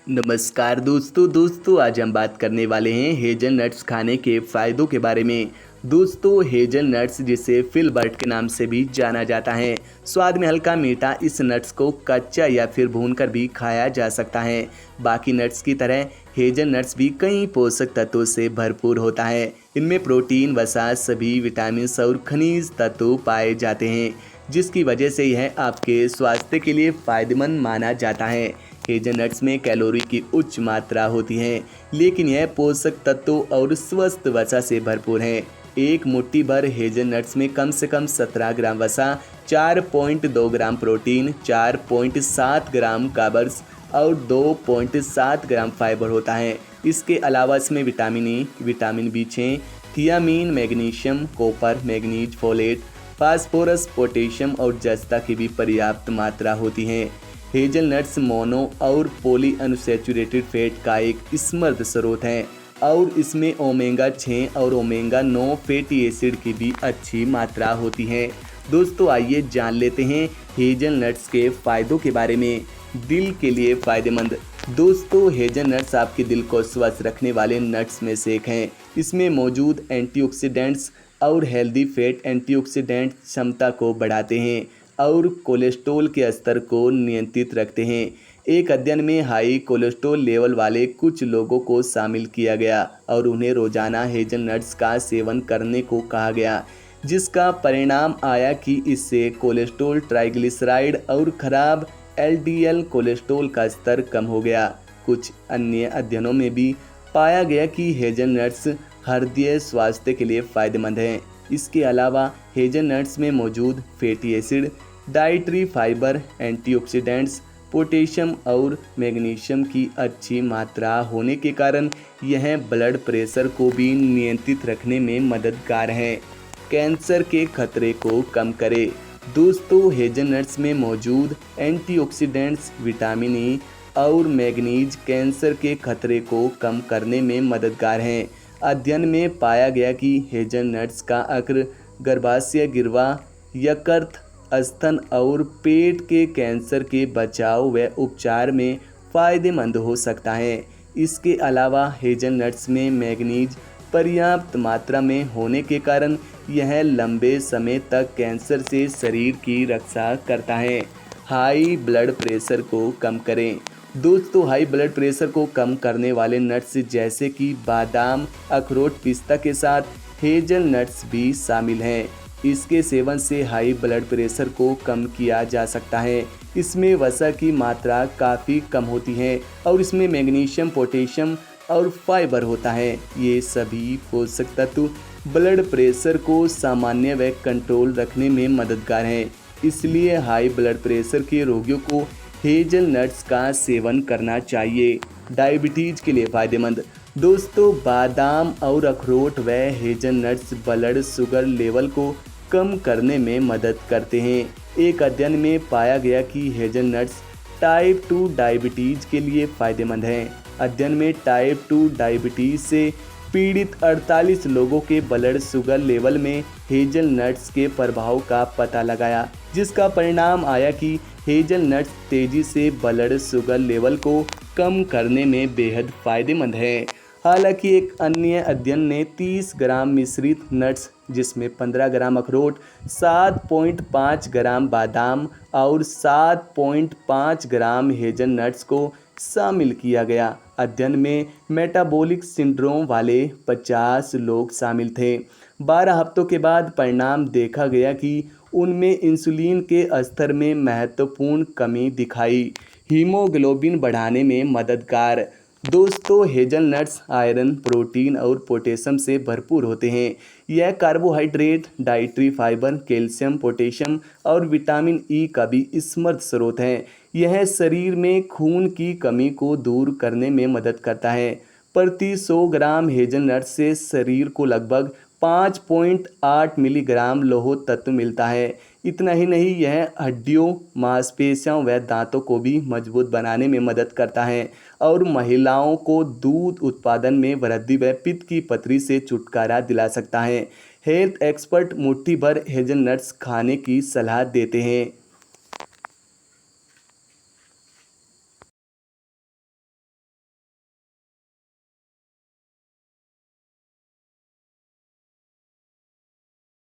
नमस्कार दोस्तों आज हम बात करने वाले हैं हेज़लनट्स खाने के फ़ायदों के बारे में। दोस्तों हेज़लनट्स जिसे फिलबर्ट के नाम से भी जाना जाता है, स्वाद में हल्का मीठा। इस नट्स को कच्चा या फिर भूनकर भी खाया जा सकता है। बाकी नट्स की तरह हेज़लनट्स भी कई पोषक तत्वों से भरपूर होता है। इनमें प्रोटीन, वसा, सभी विटामिन और खनिज तत्व पाए जाते हैं, जिसकी वजह से यह आपके स्वास्थ्य के लिए फ़ायदेमंद माना जाता है। हेज़लनट्स में कैलोरी की उच्च मात्रा होती है, लेकिन यह पोषक तत्वों और स्वस्थ वसा से भरपूर है। एक मुट्ठी भर हेज़लनट्स में कम से कम 17 ग्राम वसा, 4.2 ग्राम प्रोटीन, 4.7 ग्राम कार्ब्स और 2.7 ग्राम फाइबर होता है। इसके अलावा इसमें विटामिन ई, विटामिन बी6, thiamine, magnesium, copper, manganese, folate, phosphorus, potassium और जस्ता की भी पर्याप्त मात्रा होती है। हेज़लनट्स मोनो और पॉली अनसैचुरेटेड फैट का एक समृद्ध स्रोत है और इसमें ओमेगा 6 और ओमेगा 9 फैटी एसिड की भी अच्छी मात्रा होती है। दोस्तों आइए जान लेते हैं हेज़लनट्स के फ़ायदों के बारे में। दिल के लिए फ़ायदेमंद। दोस्तों हेज़लनट्स आपके दिल को स्वस्थ रखने वाले नट्स में से एक हैं। इसमें मौजूद एंटीऑक्सीडेंट्स और हेल्दी फैट एंटीऑक्सीडेंट क्षमता को बढ़ाते हैं और कोलेस्ट्रॉल के स्तर को नियंत्रित रखते हैं। एक अध्ययन में हाई कोलेस्ट्रॉल लेवल वाले कुछ लोगों को शामिल किया गया और उन्हें रोजाना हेज़लनट्स का सेवन करने को कहा गया, जिसका परिणाम आया कि इससे कोलेस्ट्रॉल, ट्राइग्लिसराइड और खराब एलडीएल कोलेस्ट्रॉल का स्तर कम हो गया। कुछ अन्य अध्ययनों में भी पाया गया कि हेज़लनट्स हृदय स्वास्थ्य के लिए फ़ायदेमंद हैं। इसके अलावा हेज़लनट्स में मौजूद fatty acid, dietary fibre, antioxidants, potassium और मैग्नीशियम की अच्छी मात्रा होने के कारण यह ब्लड प्रेशर को भी नियंत्रित रखने में मददगार है। कैंसर के खतरे को कम करे। दोस्तों हेज़लनट्स में मौजूद एंटीऑक्सीडेंट्स, विटामिन ई और मैग्नीज कैंसर के खतरे को कम करने में मददगार हैं। अध्ययन में पाया गया कि हेज़लनट्स का अक्र, गर्भाशय गिरवा, यकृत, स्तन और पेट के कैंसर के बचाव व उपचार में फ़ायदेमंद हो सकता है। इसके अलावा हेज़लनट्स में मैग्नीज पर्याप्त मात्रा में होने के कारण यह लंबे समय तक कैंसर से शरीर की रक्षा करता है। हाई ब्लड प्रेशर को कम करें। दोस्तों हाई ब्लड प्रेशर को कम करने वाले नट्स जैसे कि बादाम, अखरोट, पिस्ता के साथ हेज़लनट्स भी शामिल हैं। इसके सेवन से हाई ब्लड प्रेशर को कम किया जा सकता है। इसमें वसा की मात्रा काफ़ी कम होती है और इसमें मैग्नीशियम, पोटेशियम और फाइबर होता है। ये सभी पोषक तत्व ब्लड प्रेशर को सामान्य व कंट्रोल रखने में मददगार हैं। इसलिए हाई ब्लड प्रेशर के रोगियों को हेज़लनट्स का सेवन करना चाहिए। डायबिटीज़ के लिए फ़ायदेमंद। दोस्तों बादाम और अखरोट व हेज़लनट्स ब्लड शुगर लेवल को कम करने में मदद करते हैं। एक अध्ययन में पाया गया कि हेज़लनट्स टाइप 2 डायबिटीज़ के लिए फ़ायदेमंद हैं। अध्ययन में टाइप 2 डायबिटीज़ से पीड़ित 48 लोगों के ब्लड शुगर लेवल में हेज़लनट्स के प्रभाव का पता लगाया, जिसका परिणाम आया कि हेज़लनट्स तेज़ी से ब्लड शुगर लेवल को कम करने में बेहद फ़ायदेमंद है। हालांकि एक अन्य अध्ययन ने 30 ग्राम मिश्रित नट्स, जिसमें 15 ग्राम अखरोट, 7.5 ग्राम बादाम और 7.5 ग्राम हेज़लनट्स को शामिल किया गया। अध्ययन में मेटाबॉलिक सिंड्रोम वाले 50 लोग शामिल थे। 12 हफ्तों के बाद परिणाम देखा गया कि उनमें इंसुलिन के स्तर में महत्वपूर्ण कमी दिखाई। हीमोग्लोबिन बढ़ाने में मददगार। दोस्तों हेज़लनट्स आयरन, प्रोटीन और पोटेशियम से भरपूर होते हैं। यह carbohydrate, dietary fibre, calcium, potassium और विटामिन ई का भी समृद्ध स्रोत है। यह शरीर में खून की कमी को दूर करने में मदद करता है। प्रति 100 ग्राम हेज़लनट्स से शरीर को लगभग 5.8 मिलीग्राम लौह तत्व मिलता है। इतना ही नहीं, यह हड्डियों, मांसपेशियों व दांतों को भी मजबूत बनाने में मदद करता है और महिलाओं को दूध उत्पादन में वृद्धि व पित्त की पथरी से छुटकारा दिला सकता है। हेल्थ एक्सपर्ट मुट्ठी भर हेज़लनट्स खाने की सलाह देते हैं।